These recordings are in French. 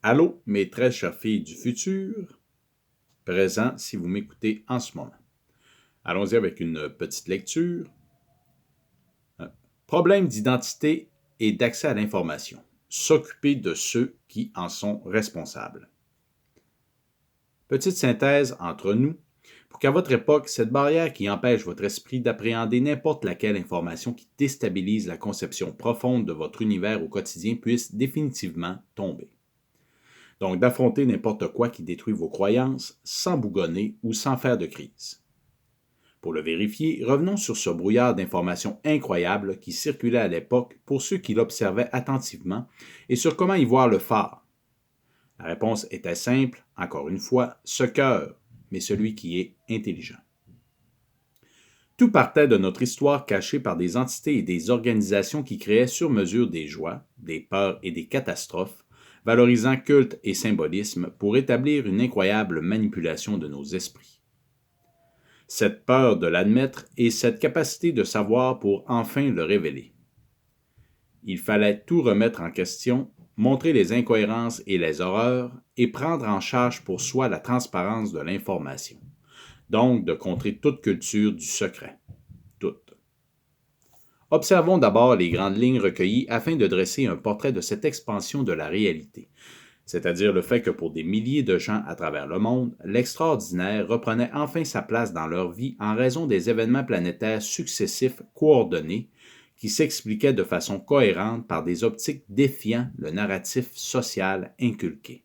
Allô, mes très chères filles du futur, présent si vous m'écoutez en ce moment. Allons-y avec une petite lecture. Problème d'identité et d'accès à l'information. S'occuper de ceux qui en sont responsables. Petite synthèse entre nous. Pour qu'à votre époque, cette barrière qui empêche votre esprit d'appréhender n'importe laquelle information qui déstabilise la conception profonde de votre univers au quotidien puisse définitivement tomber. Donc, d'affronter n'importe quoi qui détruit vos croyances sans bougonner ou sans faire de crise. Pour le vérifier, revenons sur ce brouillard d'informations incroyables qui circulait à l'époque pour ceux qui l'observaient attentivement et sur comment y voir le phare. La réponse était simple, encore une fois, ce cœur, mais celui qui est intelligent. Tout partait de notre histoire cachée par des entités et des organisations qui créaient sur mesure des joies, des peurs et des catastrophes, valorisant culte et symbolisme pour établir une incroyable manipulation de nos esprits. Cette peur de l'admettre et cette capacité de savoir pour enfin le révéler. Il fallait tout remettre en question, montrer les incohérences et les horreurs et prendre en charge pour soi la transparence de l'information. Donc de contrer toute culture du secret. Toute. Observons d'abord les grandes lignes recueillies afin de dresser un portrait de cette expansion de la réalité, c'est-à-dire le fait que pour des milliers de gens à travers le monde, l'extraordinaire reprenait enfin sa place dans leur vie en raison des événements planétaires successifs coordonnés qui s'expliquaient de façon cohérente par des optiques défiant le narratif social inculqué,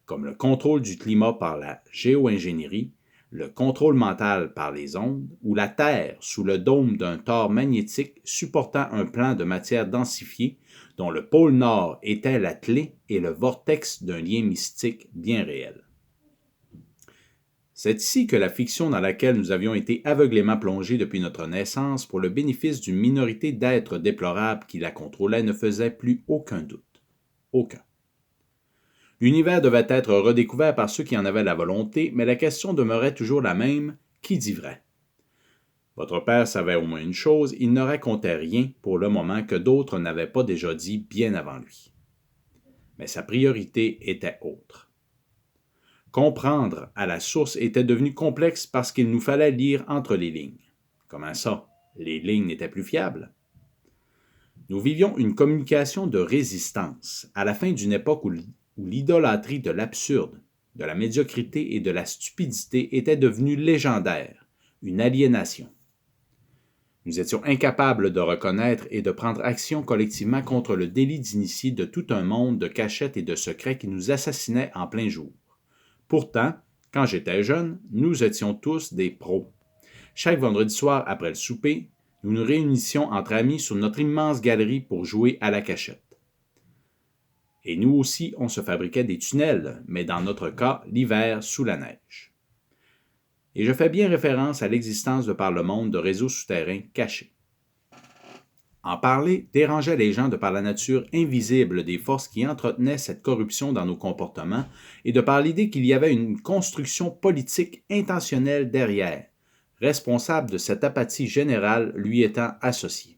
comme le contrôle du climat par la géo-ingénierie, le contrôle mental par les ondes, ou la Terre sous le dôme d'un tore magnétique supportant un plan de matière densifié dont le pôle nord était la clé et le vortex d'un lien mystique bien réel. C'est ici que la fiction dans laquelle nous avions été aveuglément plongés depuis notre naissance pour le bénéfice d'une minorité d'êtres déplorables qui la contrôlaient ne faisait plus aucun doute. Aucun. L'univers devait être redécouvert par ceux qui en avaient la volonté, mais la question demeurait toujours la même, qui dit vrai? Votre père savait au moins une chose, il ne racontait rien pour le moment que d'autres n'avaient pas déjà dit bien avant lui. Mais sa priorité était autre. Comprendre à la source était devenu complexe parce qu'il nous fallait lire entre les lignes. Comment ça? Les lignes n'étaient plus fiables? Nous vivions une communication de résistance, à la fin d'une époque où l'idolâtrie de l'absurde, de la médiocrité et de la stupidité était devenue légendaire, une aliénation. Nous étions incapables de reconnaître et de prendre action collectivement contre le délit d'initié de tout un monde de cachettes et de secrets qui nous assassinait en plein jour. Pourtant, quand j'étais jeune, nous étions tous des pros. Chaque vendredi soir après le souper, nous nous réunissions entre amis sur notre immense galerie pour jouer à la cachette. Et nous aussi, on se fabriquait des tunnels, mais dans notre cas, l'hiver sous la neige. Et je fais bien référence à l'existence de par le monde de réseaux souterrains cachés. En parler dérangeait les gens de par la nature invisible des forces qui entretenaient cette corruption dans nos comportements et de par l'idée qu'il y avait une construction politique intentionnelle derrière, responsable de cette apathie générale lui étant associée.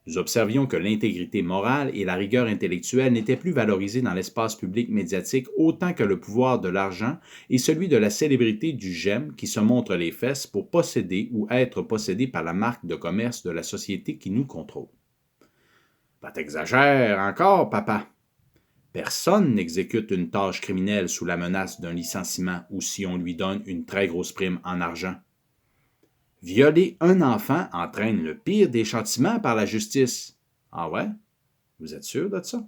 Nous observions que l'intégrité morale et la rigueur intellectuelle n'étaient plus valorisées dans l'espace public médiatique autant que le pouvoir de l'argent et celui de la célébrité du j'aime qui se montre les fesses pour posséder ou être possédé par la marque de commerce de la société qui nous contrôle. Ben, t'exagères encore, papa. Personne n'exécute une tâche criminelle sous la menace d'un licenciement ou si on lui donne une très grosse prime en argent. Violer un enfant entraîne le pire des châtiments par la justice. Ah ouais? Vous êtes sûr de ça?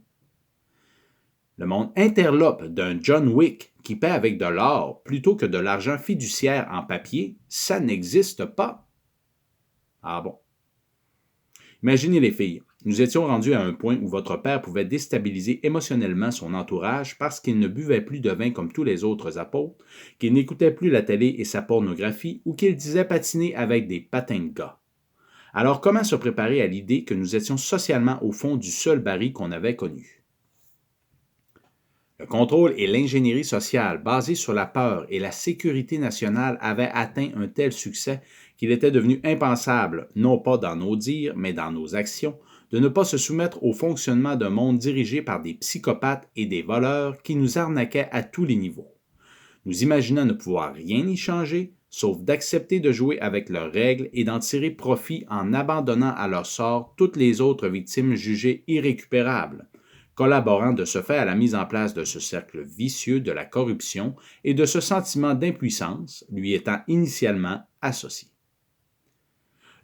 Le monde interlope d'un John Wick qui paie avec de l'or plutôt que de l'argent fiduciaire en papier, ça n'existe pas. Ah bon? Imaginez les filles. Nous étions rendus à un point où votre père pouvait déstabiliser émotionnellement son entourage parce qu'il ne buvait plus de vin comme tous les autres apôtres, qu'il n'écoutait plus la télé et sa pornographie ou qu'il disait patiner avec des patins de gars. Alors comment se préparer à l'idée que nous étions socialement au fond du seul baril qu'on avait connu? Le contrôle et l'ingénierie sociale basée sur la peur et la sécurité nationale avaient atteint un tel succès qu'il était devenu impensable, non pas dans nos dires, mais dans nos actions, de ne pas se soumettre au fonctionnement d'un monde dirigé par des psychopathes et des voleurs qui nous arnaquaient à tous les niveaux. Nous imaginons ne pouvoir rien y changer, sauf d'accepter de jouer avec leurs règles et d'en tirer profit en abandonnant à leur sort toutes les autres victimes jugées irrécupérables, collaborant de ce fait à la mise en place de ce cercle vicieux de la corruption et de ce sentiment d'impuissance lui étant initialement associé.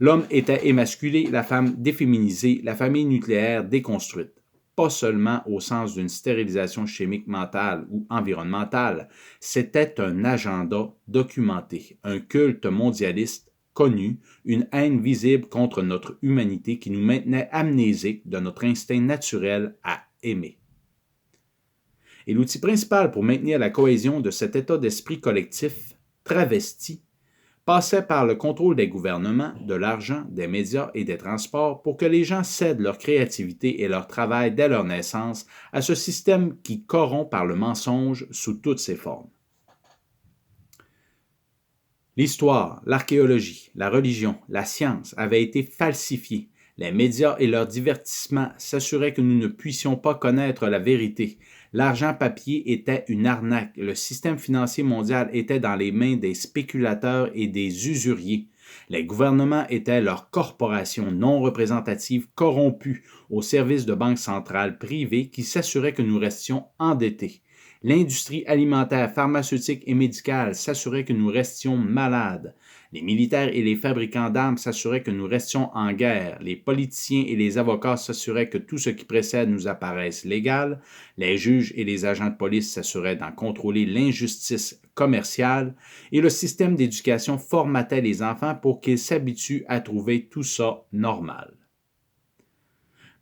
L'homme était émasculé, la femme déféminisée, la famille nucléaire déconstruite, pas seulement au sens d'une stérilisation chimique mentale ou environnementale, c'était un agenda documenté, un culte mondialiste connu, une haine visible contre notre humanité qui nous maintenait amnésiques de notre instinct naturel à aimer. Et l'outil principal pour maintenir la cohésion de cet état d'esprit collectif, travesti, passait par le contrôle des gouvernements, de l'argent, des médias et des transports pour que les gens cèdent leur créativité et leur travail dès leur naissance à ce système qui corrompt par le mensonge sous toutes ses formes. L'histoire, l'archéologie, la religion, la science avaient été falsifiées. Les médias et leurs divertissements s'assuraient que nous ne puissions pas connaître la vérité. L'argent papier était une arnaque. Le système financier mondial était dans les mains des spéculateurs et des usuriers. Les gouvernements étaient leurs corporations non représentatives corrompues au service de banques centrales privées qui s'assuraient que nous restions endettés. L'industrie alimentaire, pharmaceutique et médicale s'assurait que nous restions malades. Les militaires et les fabricants d'armes s'assuraient que nous restions en guerre. Les politiciens et les avocats s'assuraient que tout ce qui précède nous apparaisse légal. Les juges et les agents de police s'assuraient d'en contrôler l'injustice commerciale. Et le système d'éducation formatait les enfants pour qu'ils s'habituent à trouver tout ça normal.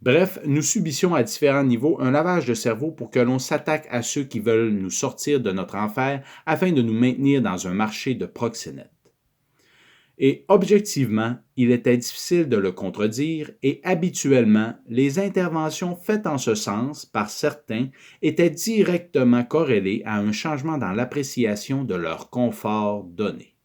Bref, nous subissions à différents niveaux un lavage de cerveau pour que l'on s'attaque à ceux qui veulent nous sortir de notre enfer afin de nous maintenir dans un marché de proxénètes. Et objectivement, il était difficile de le contredire et habituellement, les interventions faites en ce sens par certains étaient directement corrélées à un changement dans l'appréciation de leur confort donné.